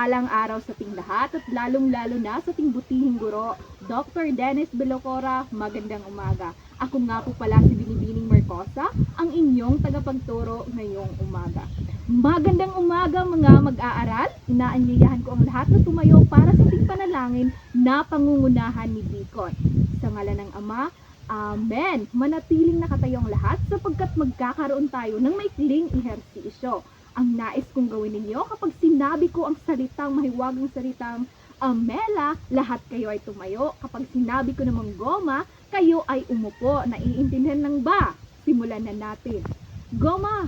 Alang araw sa ating lahat at lalong-lalo na sa ating butihing guro, Dr. Dennis Belocora, magandang umaga. Ako nga po pala si Binibining Mercosa, ang inyong tagapagturo ngayong umaga. Magandang umaga mga mag-aaral. Inaanyayahan ko ang lahat na tumayo para sa ating panalangin na pangungunahan ni Deacon. Sa ngalan ng Ama, Amen. Manatiling nakatayo ang lahat sapagkat magkakaroon tayo ng maikling ehersisyo. Ang nais kong gawin ninyo kapag sinabi ko ang salitang mahiwagang salitang Amela, lahat kayo ay tumayo. Kapag sinabi ko namang goma, kayo ay umupo. Naiintindihan lang ba? Simulan na natin. Goma,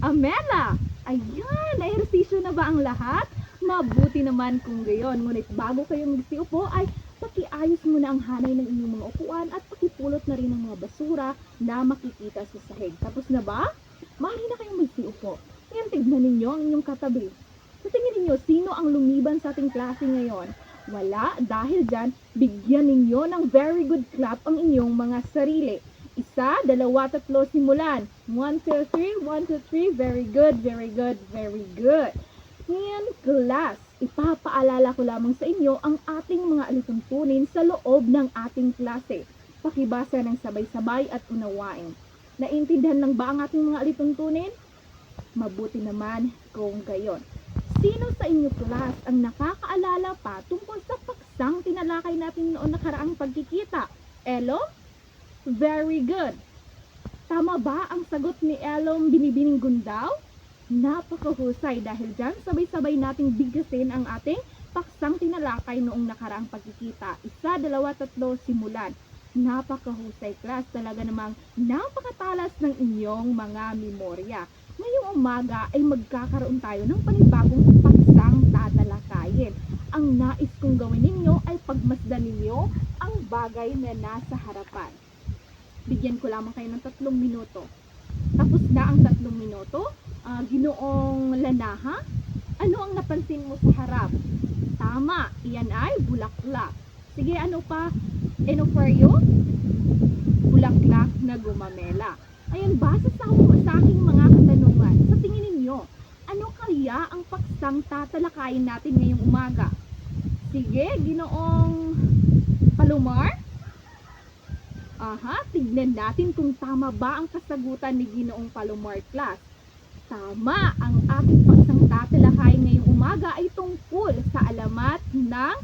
Amela. Ayan, na-ehersisyo na ba ang lahat? Mabuti naman kung gayon. Ngunit bago kayo magsiupo ay pakiayos muna ang hanay ng inyong mga upuan at pakipulot na rin ang mga basura na makikita sa sahig. Tapos na ba? Maaari na kayong magsiupo. Ngayon, tignan ninyo ang inyong katabi. Sa tingin ninyo, sino ang lumiban sa ating klase ngayon? Wala, dahil dyan, bigyan ninyo ng very good clap ang inyong mga sarili. 1, 2, 3, simulan. 1, 2, 3, 1, 2, 3, very good, very good, very good. Ngayon, class, ipapaalala ko lamang sa inyo ang ating mga alituntunin sa loob ng ating klase. Pakibasa ng sabay-sabay at unawain. Naintindihan lang ba ang ating mga alituntunin? Mabuti naman kung gayon. Sino sa inyo class ang nakakaalala pa tungkol sa paksang tinalakay natin noon nakaraang pagkikita? Elo? Very good. Tama ba ang sagot ni Elom Binibining Gundaw? Napakahusay dahil dyan sabay-sabay nating bigkasin ang ating paksang tinalakay noong nakaraang pagkikita. 1, 2, 3, simulan. Napakahusay class, talaga namang napakatalas ng inyong mga memorya. Ngayong umaga ay magkakaroon tayo ng panibagong paksang tatalakayin. Ang nais kong gawin ninyo ay pagmasdan ninyo ang bagay na nasa harapan. Bigyan ko lamang kayo ng 3 minuto. Tapos na ang 3 minuto. Ginoong Lanaha, ano ang napansin mo sa harap? Tama, iyan ay bulaklak. Sige, ano pa? Enoferio? Bulaklak na gumamela. Ayan, base sa aking mga katanungan, sa tingin ninyo, ano kaya ang paksang tatalakayin natin ngayong umaga? Sige, Ginoong Palomar? Tignan natin kung tama ba ang kasagutan ni Ginoong Palomar class. Tama, ang ating paksang tatalakayin ngayong umaga ay tungkol sa alamat ng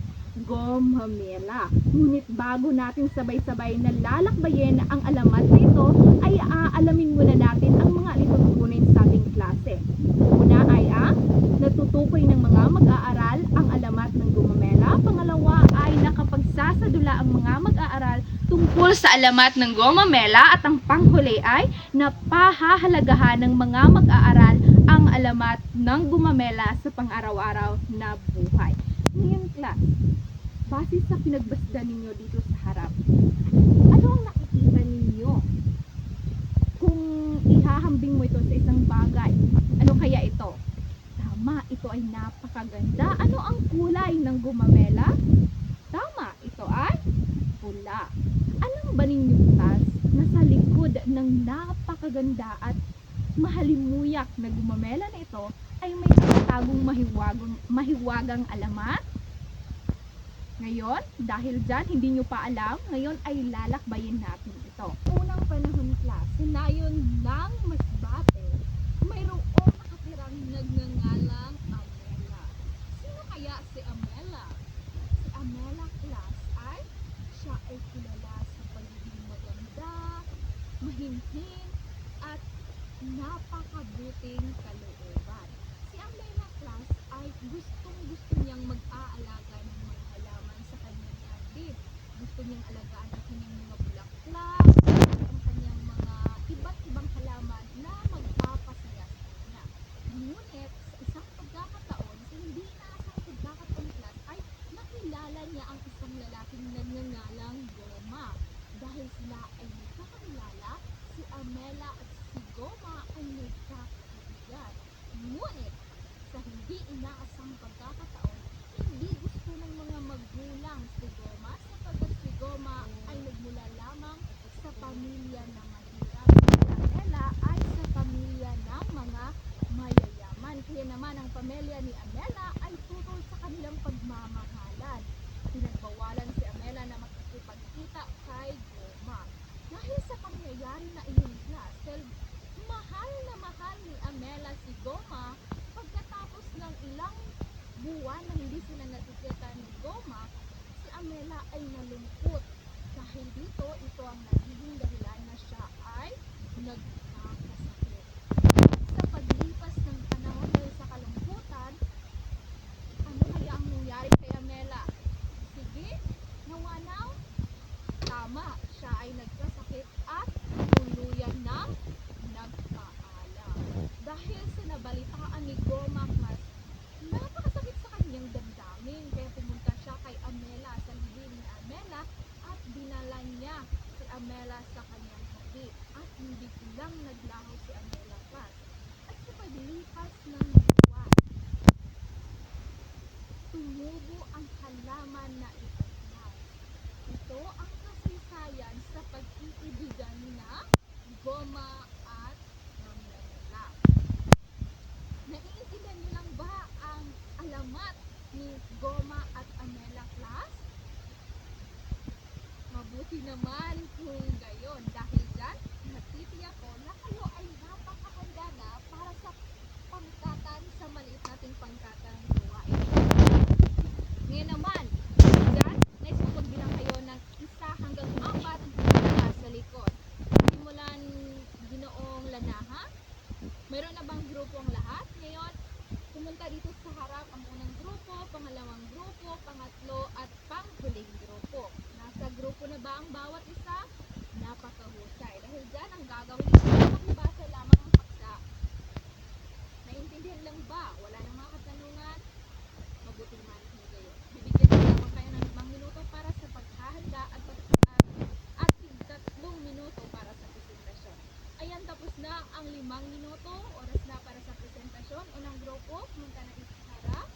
gomamela. Ngunit bago natin sabay-sabay na lalakbayin ang alamat na ito, ay aalamin muna natin ang mga alituntunin sa ating klase. Una ay ang natutukoy ng mga mag-aaral ang alamat ng gomamela. Pangalawa ay nakapagsasadula ang mga mag-aaral tungkol sa alamat ng gomamela. At ang panghuli ay napahahalagahan ng mga mag-aaral ang alamat ng gomamela sa pang-araw-araw na buhay. Ngayon, class, base sa pinagbasdan ninyo dito sa harap, ano ang nakikita ninyo? Kung ihahambing mo ito sa isang bagay, ano kaya ito? Tama, ito ay napakaganda. Ano ang kulay ng gumamela? Tama, ito ay pula. Alam ba ninyo, class, na sa likod ng napakaganda at mahalimuyak na gumamela na ito ay may tagong mahiwagang alamat? Ngayon, dahil dyan, hindi nyo pa alam, ngayon ay lalakbayin natin ito. Unang panahon, class, sinayon ng Masbate, mayroong nakatirang nagngangalang Amela. Sino kaya si Amela? Si Amela, class, ay siya ay kilala sa pagiging maganda, mahinhin, at napakabuting kalooban. Si Amela, class, ay gustong-gusto niyang mag-aalaga ng mga halaman sa kanyang jardin. Gusto niyang alagaan ang kanyang mga bulaklak, ang kanyang mga iba't ibang halaman na magpapasaya sa kanya. Ngunit sa isang pagkakataon, sa hindi inaasang pagkakataon, class, ay nakilala niya ang isang lalaking nagngangalang Goma. Dahil sila ay nagkakilala, si Amela at si Goma ay nagkakaibigan. Ngunit sa hindi inaasang buwan na hindi sila nakikita ni Goma, si Amela ay nalungkot. Dahil dito, ito ang nagiging dahilan na siya ay nagkakasakit. Sa paglipas ng panahon dahil sa kalungkutan, ano kaya ang nangyari kay Amela? Sige, nawanaw? Tama, siya ay nagkasakit at tuluyan ng nagpaalam. Dahil sa nabalitaan ni Goma Class, napakasakit sa kanyang damdamin. Kaya pumunta siya kay Amela sa libing ni Amela at dinala niya si Amela sa kanyang hati. At hindi lang naglaho si Amela Class. At sa paglipas ng buwan, tumubo ang halaman na itatlas. Ito ang kasaysayan sa pag-iibigan na Goma at Amela. Naiintindihan niyo lang ba ang alamat ni Goma at Amela Class? Mabuti naman kung gayon. Dahil dyan, natitiyak ko na kayo ay napakahanda na para sa pangkatan, sa maliit nating pangkatan gawain. Ngayon naman, dyan, nais ko magbilang kayo ng 1 hanggang 4 mula sa likod. Simulan Ginoong Lanaha. Meron na bang grupo ang lahat? Ngayon, pumunta dito sa harap ang unang grupo, pangalawang grupo, pangatlo at panghuling grupo. Nasa grupo na ba ang bawat isa? Napakahusay. Dahil dyan, ang gagawin nito, makibasa lamang ang paksa. Naintindihan lang ba? Wala nang mga katanungan? Mabuti naman kung gayon. Bibigyan ko lamang kayo ng 5 minuto para sa paghahanda at 3 minuto para sa presentasyon. Ayan, tapos na ang 5 minuto. Oras na para sa presentasyon. Unang grupo, pumunta na dito sa harap.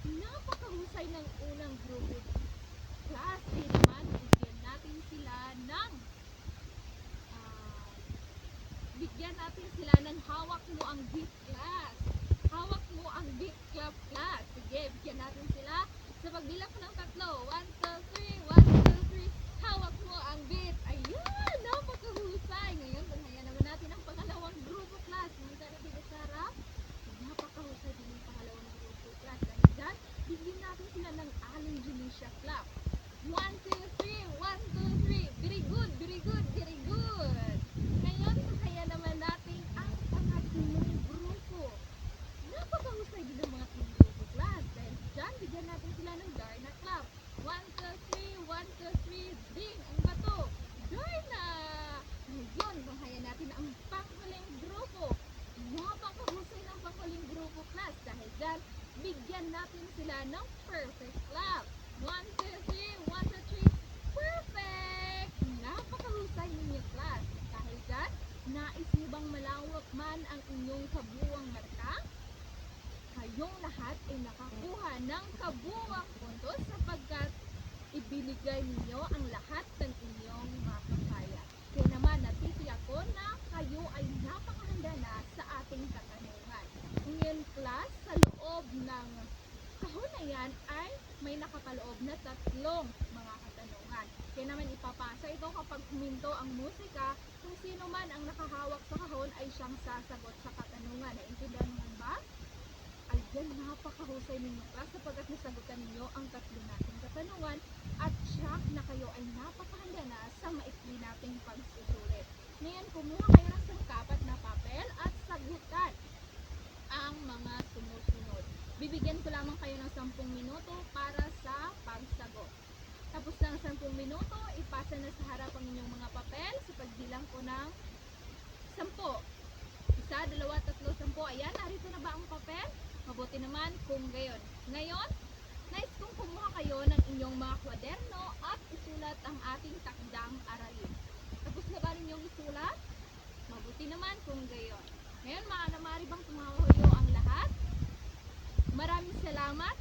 Napakahusay ng unang grupo. Class, ay naman, bigyan natin sila ng hawak mo ang beat class. Hawak mo ang beat club class. Sige, bigyan natin sila. Sa pagbilang ko ng 3, 1, 2, 3, 1, 2, 3, hawak mo ang beat. Ayun, napakahusay. Ngayon, tunghayan naman natin ang pangalawang grupo class. Pumunta na dito sa harap. Napakahusay din yung pangalawang grupo class. Dahil dyan, bigyan natin sila ng Aling Janisha clap. 1, 2, 3, 1, 2, 3. Very good, very good, very good. Ngayon, kaya naman natin ang pangatlong grupo. Napakahusay din ang mga grupo class. Dahil dyan, bigyan natin sila ng Darna clap. 1, 2, 3, 1, 2, 3, ding, ang bato. Darna! Ngayon, kaya natin ang panghuling grupo. Napakahusay ng panghuling grupo class. Dahil dyan, bigyan natin sila ng perfect clap. 1, 2, 3, 1, 2, 3, perfect! Napakahusay ninyo class. Dahil dyan, nais mo bang malawak man ang inyong kabuwang marka? Kayong lahat ay nakakuha ng kabuwang puntos sapagkat ibinigay ninyo ang lahat ng inyong makakaya. Kaya naman, natitiyak ko na kayo ay napakahanda na sa ating katanungan. Ngayon class, sa loob ng kahon na yan ay may nakapaloob na 3 mga katanungan. Kaya naman ipapasa ito kapag huminto ang musika, kung sino man ang nakahawak sa kahon ay siyang sasagot sa katanungan. Naintindihan mo ba? Ayan, napakahusay ninyo class sapagkat nasagutan ninyo ang 3 nating katanungan at siyak na kayo ay napakahanda na sa maikli nating pagsusulit. Ngayon, kumuha kayo ng sangkapat na papel at sagutan ang mga sumusunod. Bibigyan ko lamang kayo ng 10 minuto para sa pagsagot. Tapos ng 10 minuto, ipasa na sa harap ang inyong mga papel sa pagbilang ko ng 10. 1, 2, 3, 10. Ayan, narito na ba ang papel? Mabuti naman kung gayon. Ngayon, nais kong kumuha kayo ng inyong mga kwaderno at isulat ang ating takdang aralin. Tapos na ba ninyong isulat? Mabuti naman kung gayon. Ngayon, maaari bang tumayo ang lahat? Maraming salamat